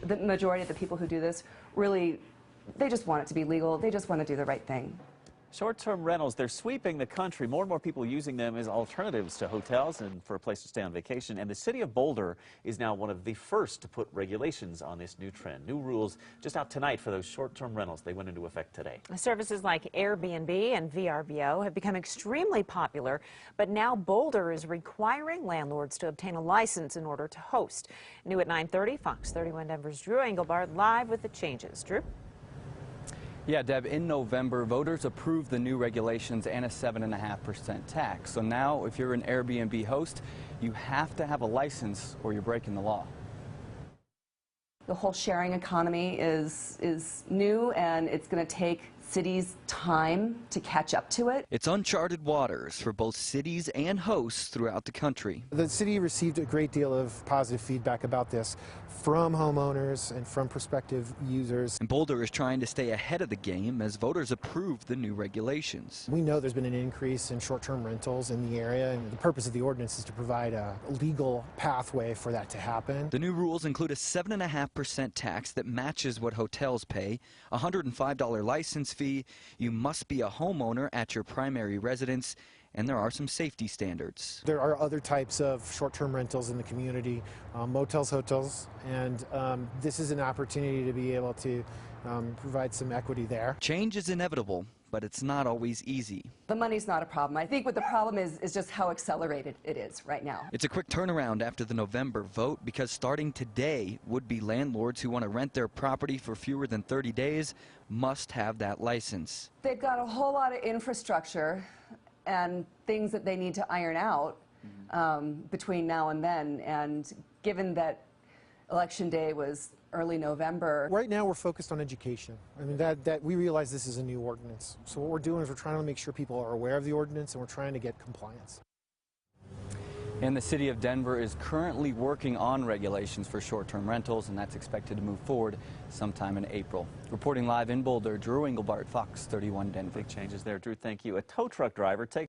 the majority of the people who do this really, they just want it to be legal. They just want to do the right thing. Short-term rentals, they're sweeping the country. More and more people using them as alternatives to hotels and for a place to stay on vacation. And the city of Boulder is now one of the first to put regulations on this new trend. New rules just out tonight for those short-term rentals. They went into effect today. Services like Airbnb and VRBO have become extremely popular, but now Boulder is requiring landlords to obtain a license in order to host. New at 9:30, Fox 31 Denver's Drew Engelbart live with the changes. Drew? Yeah, Deb, in November, voters approved the new regulations and a 7.5% tax. So now, if you're an Airbnb host, you have to have a license or you're breaking the law. The whole sharing economy is new, and it's going to take cities time to catch up to it. It's uncharted waters for both cities and hosts throughout the country. The city received a great deal of positive feedback about this from homeowners and from prospective users. And Boulder is trying to stay ahead of the game as voters approve the new regulations. We know there's been an increase in short-term rentals in the area, and the purpose of the ordinance is to provide a legal pathway for that to happen. The new rules include a 7.5% tax that matches what hotels pay, a $105 license fee, you must be a homeowner at your primary residence, and there are some safety standards. There are other types of short-term rentals in the community, motels, hotels, and this is an opportunity to be able to provide some equity there. Change is inevitable, but it's not always easy. The money's not a problem. I think what the problem is just how accelerated it is right now. It's a quick turnaround after the November vote because starting today, would-be landlords who want to rent their property for fewer than 30 days must have that license. They've got a whole lot of infrastructure and things that they need to iron out between now and then, and given that Election Day was early November. Right now we're focused on education. I mean, that we realize this is a new ordinance. So what we're doing is we're trying to make sure people are aware of the ordinance, and we're trying to get compliance. And the city of Denver is currently working on regulations for short-term rentals, and that's expected to move forward sometime in April. Reporting live in Boulder, Drew Engelbart, Fox 31 Denver. Big changes there, Drew. Thank you. A tow truck driver takes